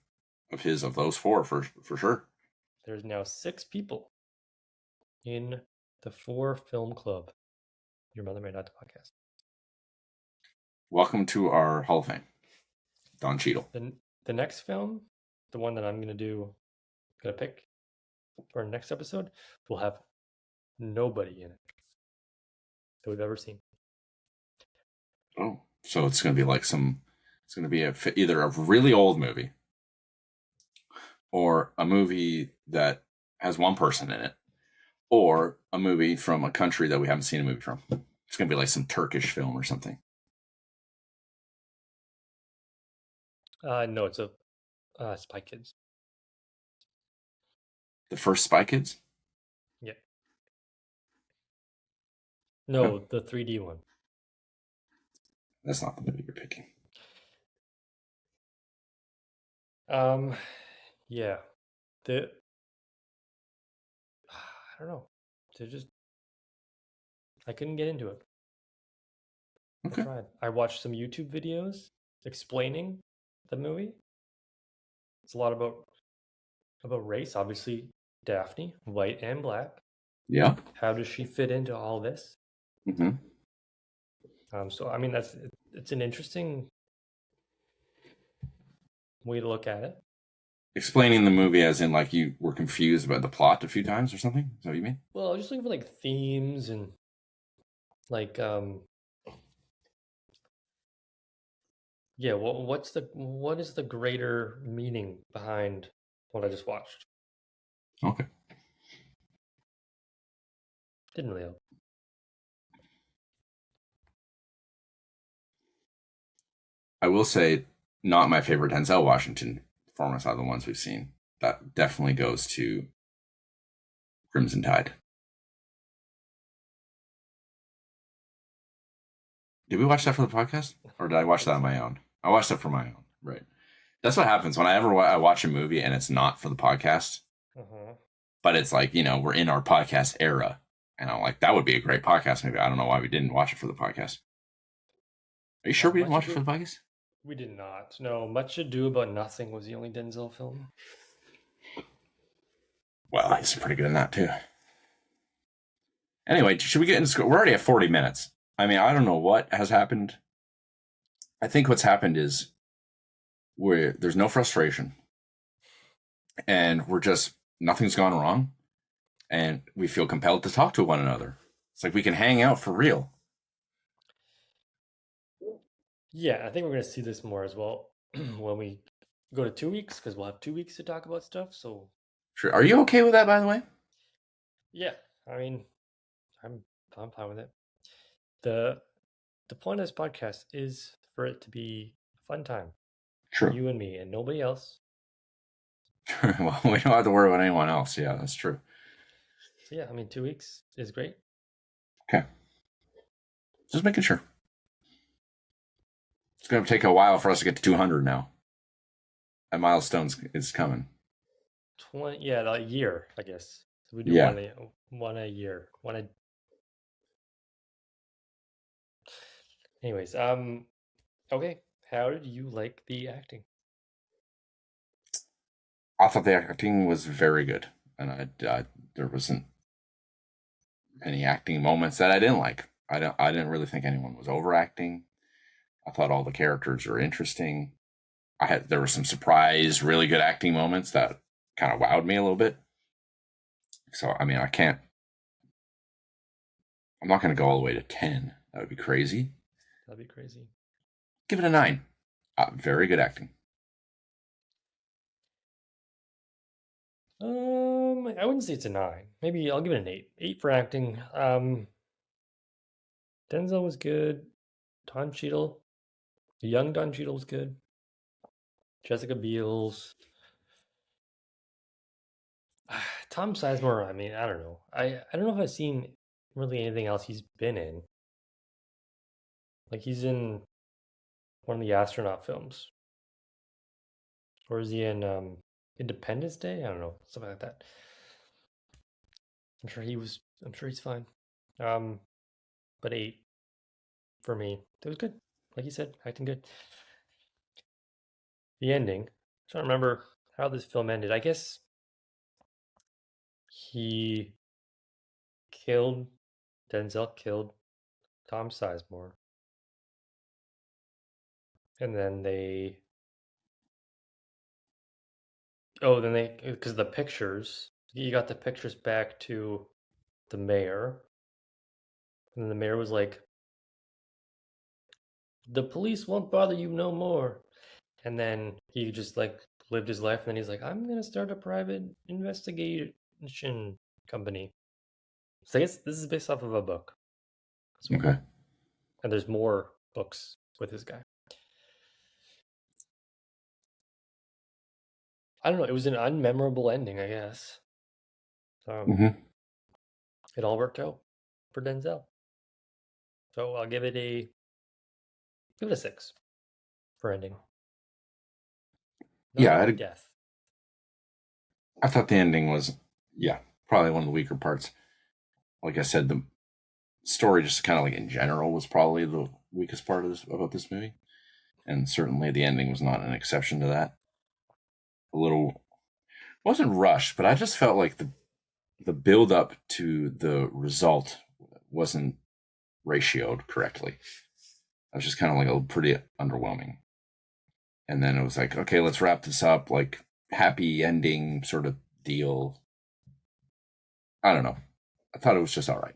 Speaker 3: those 4 for sure.
Speaker 2: There's now 6 people in the 4 film club. Your Mother May Not the podcast.
Speaker 3: Welcome to our Hall of Fame, Don Cheadle.
Speaker 2: The next film, the one that I'm gonna pick for our next episode, will have nobody in it that we've ever seen.
Speaker 3: Oh, so it's going to be like it's going to be either a really old movie or a movie that has one person in it, or a movie from a country that we haven't seen a movie from. It's going to be like some Turkish film or something.
Speaker 2: No, it's a Spy Kids.
Speaker 3: The first Spy Kids?
Speaker 2: Yeah. No, the 3D one.
Speaker 3: That's not the movie you're picking.
Speaker 2: Yeah. I don't know. I couldn't get into it.
Speaker 3: Okay.
Speaker 2: I tried. I watched some YouTube videos explaining the movie. It's a lot about race, obviously. Daphne, white and black.
Speaker 3: Yeah.
Speaker 2: How does she fit into all this?
Speaker 3: Mm-hmm.
Speaker 2: So I mean, it's an interesting way to look at it.
Speaker 3: Explaining the movie as in like you were confused about the plot a few times or something? Is that what you mean?
Speaker 2: Well, I was just looking for like themes and like yeah, what is the greater meaning behind what I just watched?
Speaker 3: Okay.
Speaker 2: Didn't really help.
Speaker 3: I will say, not my favorite Denzel Washington performance out of the ones we've seen. That definitely goes to Crimson Tide. Did we watch that for the podcast? Or did I watch that on my own? I watched that for my own. Right. That's what happens whenever I watch a movie and it's not for the podcast.
Speaker 2: Uh-huh.
Speaker 3: But it's like, we're in our podcast era. And I'm like, that would be a great podcast movie. I don't know why we didn't watch it for the podcast. Are you sure we didn't watch it for the podcast?
Speaker 2: We did not. No, Much Ado About Nothing was the only Denzel film.
Speaker 3: Well, he's pretty good in that too. Anyway, should we get into school? We're already at 40 minutes. I mean, I don't know what has happened. I think what's happened is there's no frustration, and nothing's gone wrong, and we feel compelled to talk to one another. It's like we can hang out for real.
Speaker 2: Yeah, I think we're gonna see this more as well when we go to 2 weeks, because we'll have 2 weeks to talk about stuff. So
Speaker 3: Sure. Are you okay with that, by the way?
Speaker 2: yeah, I mean, I'm I'm fine with it. The the point of this podcast is for it to be a fun time.
Speaker 3: True.
Speaker 2: You and me and nobody else.
Speaker 3: Well, we don't have to worry about anyone else. Yeah, that's true.
Speaker 2: So yeah, I mean 2 weeks is great.
Speaker 3: Okay. Just making sure. It's going to take a while for us to get to 200 now. That milestone is coming.
Speaker 2: 20, yeah, a year, I guess. So we do
Speaker 3: Yeah.
Speaker 2: one a year. Anyways, okay. How did you like the acting?
Speaker 3: I thought the acting was very good, and there wasn't any acting moments that I didn't like. I didn't really think anyone was overacting. I thought all the characters were interesting. There were some surprise, really good acting moments that kind of wowed me a little bit. So I mean, I'm not going to go all the way to 10. That would be crazy.
Speaker 2: That'd be crazy.
Speaker 3: Give it a 9. Very good acting.
Speaker 2: I wouldn't say it's a 9. Maybe I'll give it an 8. 8 for acting. Denzel was good. Don Cheadle, the young Don Cheadle was good. Jessica Biel's. Tom Sizemore, I mean, I don't know. I don't know if I've seen really anything else he's been in. Like he's in one of the astronaut films. Or is he in Independence Day? I don't know, something like that. I'm sure he's fine. But 8 for me. It was good. Like you said, acting good. The ending. I'm trying to remember how this film ended. I guess he killed Denzel killed Tom Sizemore. And then because the pictures, he got the pictures back to the mayor. And then the mayor was like, the police won't bother you no more. And then he just like lived his life. And then he's like, I'm going to start a private investigation company. So I guess this is based off of a book.
Speaker 3: Okay.
Speaker 2: And there's more books with this guy. I don't know. It was an unmemorable ending, I guess. It all worked out for Denzel. So I'll give it a 6 for ending. Not
Speaker 3: Yeah,
Speaker 2: death.
Speaker 3: I thought the ending was, probably one of the weaker parts. Like I said, the story just kind of like in general was probably the weakest part about this movie. And certainly the ending was not an exception to that. A little, wasn't rushed, but I just felt like the build up to the result wasn't ratioed correctly. I was just kind of like a pretty underwhelming. And then it was like, okay, let's wrap this up, like happy ending sort of deal. I don't know. I thought it was just all right.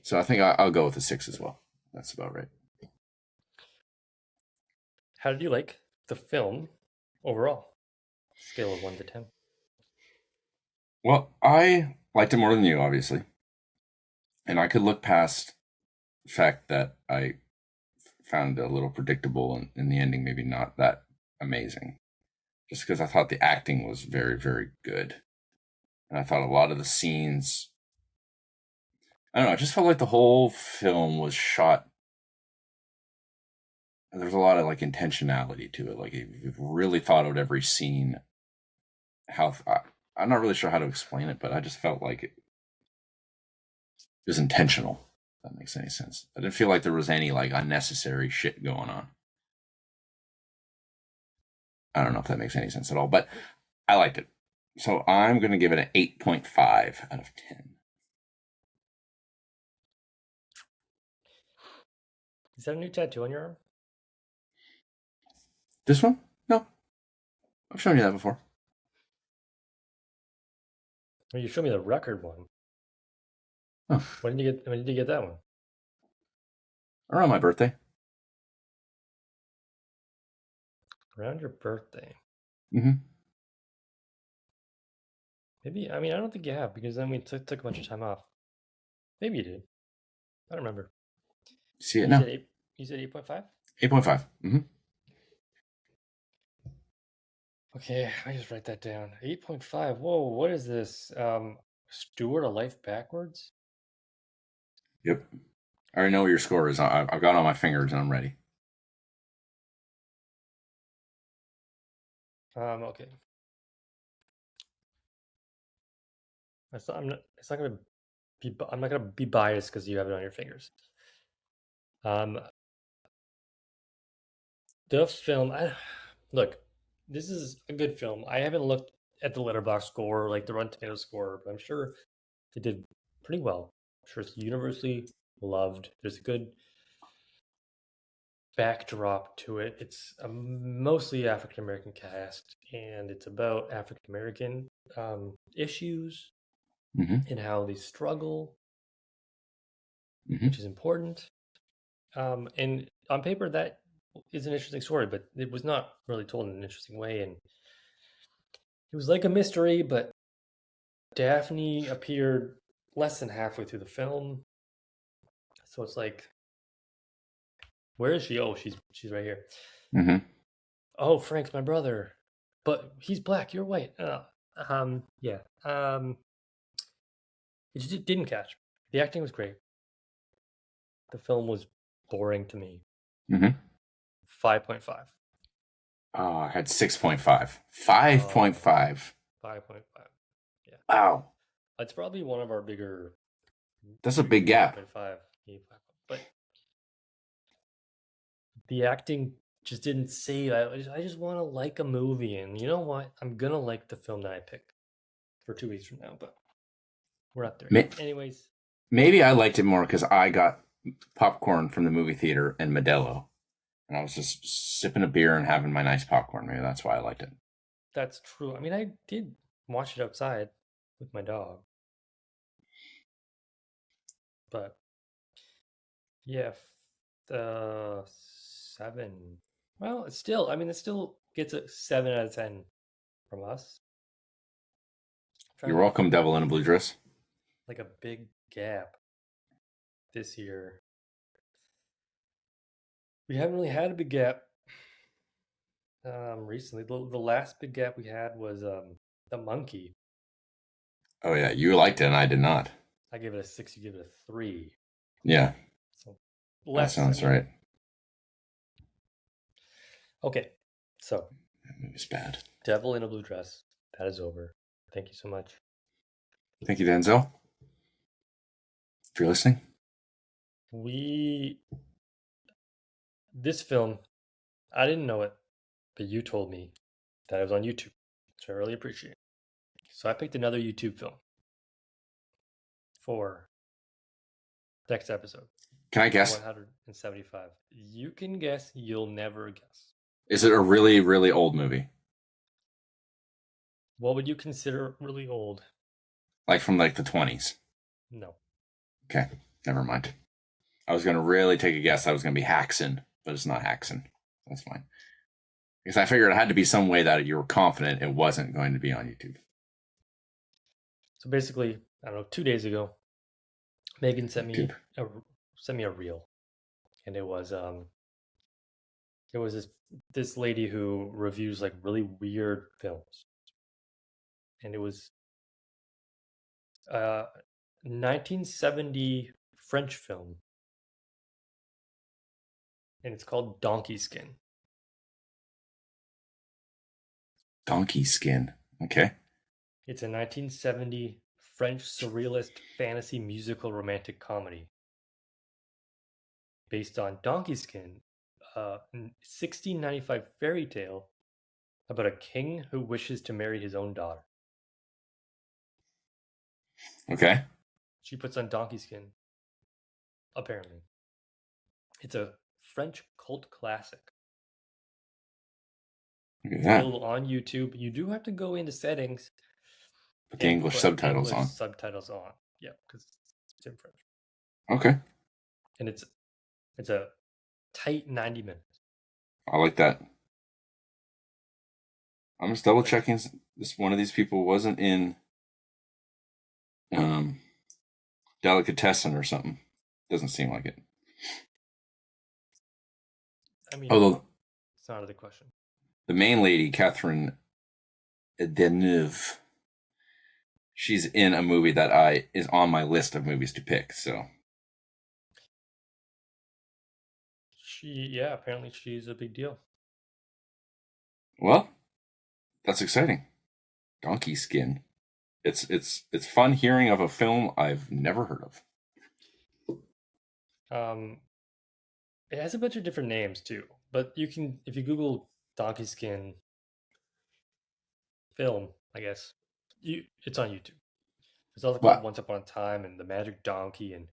Speaker 3: So I think I'll go with a 6 as well. That's about right.
Speaker 2: How did you like the film overall? Scale of 1 to 10.
Speaker 3: Well, I liked it more than you, obviously. And I could look past the fact that I found it a little predictable and the ending maybe not that amazing. Just because I thought the acting was very, very good. And I thought a lot of the scenes, I don't know, I just felt like the whole film was shot. There's a lot of like intentionality to it. Like you've really thought out every scene. I'm not really sure how to explain it, but I just felt like it was intentional. If that makes any sense. I didn't feel like there was any like unnecessary shit going on. I don't know if that makes any sense at all, but I liked it. So I'm going to give it an 8.5 out of 10.
Speaker 2: Is that a new tattoo on your arm?
Speaker 3: This one? No. I've shown you that before.
Speaker 2: Well, you showed me the record one.
Speaker 3: Oh.
Speaker 2: When did you get that one?
Speaker 3: Around my birthday.
Speaker 2: Around your birthday.
Speaker 3: Mm-hmm.
Speaker 2: Maybe, I mean, I don't think you have, because then we took a bunch of time off. Maybe you did. I don't remember.
Speaker 3: See it
Speaker 2: You
Speaker 3: now.
Speaker 2: said 8, you said 8.5?
Speaker 3: 8.5. Mm-hmm.
Speaker 2: Okay, I just write that down. 8.5. Whoa, what is this? Steward, A Life Backwards?
Speaker 3: Yep. I already know what your score is. I've got it on my fingers and I'm ready.
Speaker 2: Okay. It's not gonna be, I'm not gonna be biased because you have it on your fingers. The film, look, this is a good film. I haven't looked at the Letterboxd score, like the Rotten Tomatoes score, but I'm sure it did pretty well. I'm sure it's universally loved. There's a good backdrop to it. It's a mostly African American cast, and it's about African American issues
Speaker 3: Mm-hmm.
Speaker 2: and how they struggle,
Speaker 3: Mm-hmm.
Speaker 2: which is important. And on paper, that is an interesting story, but it was not really told in an interesting way. And it was like a mystery, but Daphne appeared less than halfway through the film. So it's like, where is she? Oh, she's right here.
Speaker 3: Mm-hmm.
Speaker 2: Oh, Frank's my brother, but he's black. You're white. Yeah. It just didn't catch. The acting was great. The film was boring to me.
Speaker 3: Mm-hmm.
Speaker 2: 5.5.
Speaker 3: Oh, I had 6.5. 5.5.
Speaker 2: 5.5. Yeah.
Speaker 3: Wow.
Speaker 2: It's probably one of our bigger.
Speaker 3: That's a big gap.
Speaker 2: 5.5. But the acting just didn't say. I just want to like a movie, and you know what? I'm gonna like the film that I pick for 2 weeks from now, but we're not there yet. Anyways,
Speaker 3: Maybe I liked it more because I got popcorn from the movie theater and Modelo. And I was just sipping a beer and having my nice popcorn. Maybe that's why I liked it.
Speaker 2: that's true. I mean, I did watch it outside with my dog, but yeah, 7. Well, it's still. I mean, it still gets a 7 out of 10 from us. I'm trying
Speaker 3: You're
Speaker 2: to look
Speaker 3: welcome,
Speaker 2: for
Speaker 3: Devil in a Blue Dress.
Speaker 2: like a big gap this year. We haven't really had a big gap recently. The last big gap we had was the Monkey.
Speaker 3: Oh, yeah. You liked it and I did not.
Speaker 2: I gave it a 6. You gave it a 3.
Speaker 3: Yeah.
Speaker 2: So
Speaker 3: That
Speaker 2: less.
Speaker 3: sounds right.
Speaker 2: Okay, so
Speaker 3: That movie's bad.
Speaker 2: Devil in a Blue Dress. That is over. Thank you so much.
Speaker 3: Thank you, Denzel. If you're listening.
Speaker 2: This film, I didn't know it, but you told me that it was on YouTube, which I really appreciate. So I picked another YouTube film for next episode.
Speaker 3: Can I guess?
Speaker 2: 175. You can guess. You'll never guess.
Speaker 3: Is it a really, really old movie?
Speaker 2: What would you consider really old?
Speaker 3: Like from like the 20s?
Speaker 2: No.
Speaker 3: Okay. Never mind. I was going to really take a guess. I was going to be Haxon, but it's not Haxon. That's fine. Because I figured it had to be some way that you were confident it wasn't going to be on YouTube.
Speaker 2: So basically, I don't know, 2 days ago, Megan sent me a reel, and it was this lady who reviews like really weird films, and it was 1970 French film, and it's called Donkey Skin.
Speaker 3: Donkey Skin. Okay.
Speaker 2: It's a 1970 French surrealist fantasy musical romantic comedy based on Donkey Skin, a 1695 fairy tale about a king who wishes to marry his own daughter.
Speaker 3: Okay.
Speaker 2: She puts on donkey skin. Apparently, it's a French cult classic.
Speaker 3: Look at that.
Speaker 2: Available on YouTube. You do have to go into settings.
Speaker 3: Put the English subtitles on.
Speaker 2: Subtitles on. Yeah, because it's in French.
Speaker 3: Okay.
Speaker 2: And it's a tight 90 minutes.
Speaker 3: I like that. I'm just double checking this. One of these people wasn't in Delicatessen or something. Doesn't seem like it.
Speaker 2: I mean,
Speaker 3: although
Speaker 2: it's not out of the question.
Speaker 3: The main lady, Catherine Deneuve, she's in a movie that is on my list of movies to pick. So
Speaker 2: apparently she's a big deal.
Speaker 3: Well, that's exciting. Donkey skin. It's fun hearing of a film I've never heard of.
Speaker 2: It has a bunch of different names too, but you can, if you Google donkey skin film, I guess it's on YouTube. It's also called Once Upon a Time and The Magic Donkey and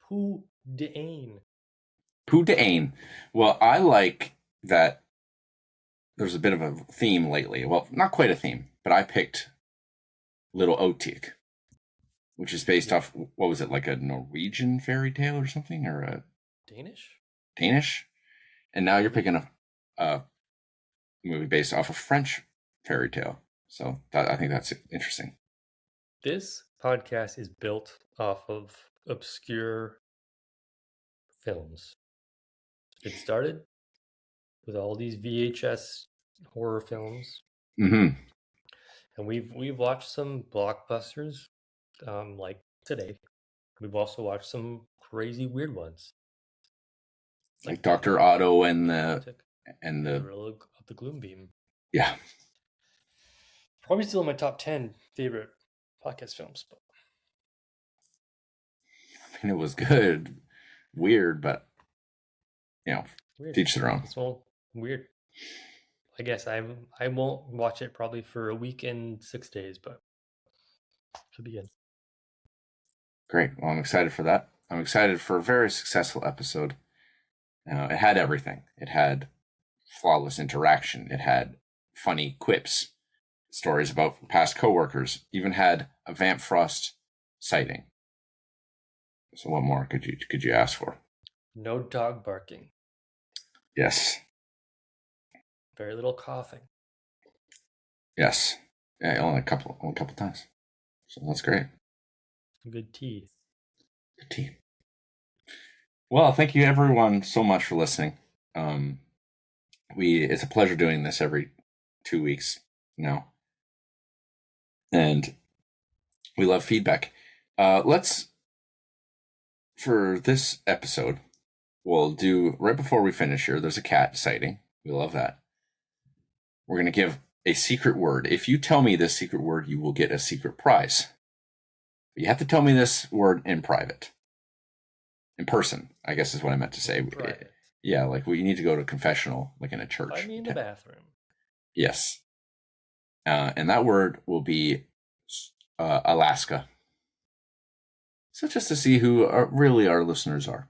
Speaker 2: Pooh d'Ain.
Speaker 3: Pooh d'Ain. Well, I like that there's a bit of a theme lately. Well, not quite a theme, but I picked Little Otik, which is based off, what was it, like a Norwegian fairy tale or something? Or a Danish? And now you're picking a movie based off a French fairy tale. So I think that's interesting.
Speaker 2: This podcast is built off of obscure films. It started with all these VHS horror films.
Speaker 3: Mm-hmm.
Speaker 2: And we've watched some blockbusters, like today. We've also watched some crazy weird ones,
Speaker 3: like Dr. Otto and
Speaker 2: the
Speaker 3: Gorilla
Speaker 2: of the Gloom Beam.
Speaker 3: Yeah,
Speaker 2: probably still in my top 10 favorite podcast films. But
Speaker 3: I mean, it was good, weird, but weird. Teach their own.
Speaker 2: It's all weird. I guess I won't watch it probably for a week and 6 days, but should be good.
Speaker 3: Great. Well, I'm excited for that. I'm excited for a very successful episode. It had everything. It had flawless interaction. It had funny quips, stories about past coworkers. Even had a Vamp Frost sighting. So what more could you ask for?
Speaker 2: No dog barking.
Speaker 3: Yes.
Speaker 2: Very little coughing.
Speaker 3: Yes. Yeah, only a couple times. So that's great.
Speaker 2: Good tea.
Speaker 3: Good tea. Well, thank you everyone so much for listening. It's a pleasure doing this every 2 weeks now. And we love feedback. For this episode, we'll do, right before we finish here, there's a cat sighting. We love that. We're going to give a secret word. If you tell me this secret word, you will get a secret prize. But you have to tell me this word in private. In person, I guess is what I meant to say.
Speaker 2: Private.
Speaker 3: Yeah, like we need to go to confessional, like in a church.
Speaker 2: Find me in the bathroom.
Speaker 3: Yes. And that word will be Alaska. So just to see who really our listeners are.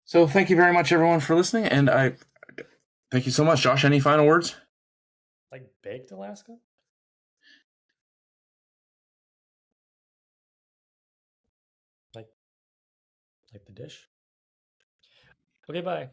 Speaker 3: So thank you very much, everyone, for listening. And I thank you so much. Josh, any final words?
Speaker 2: Like baked Alaska? Like the dish? Okay, bye.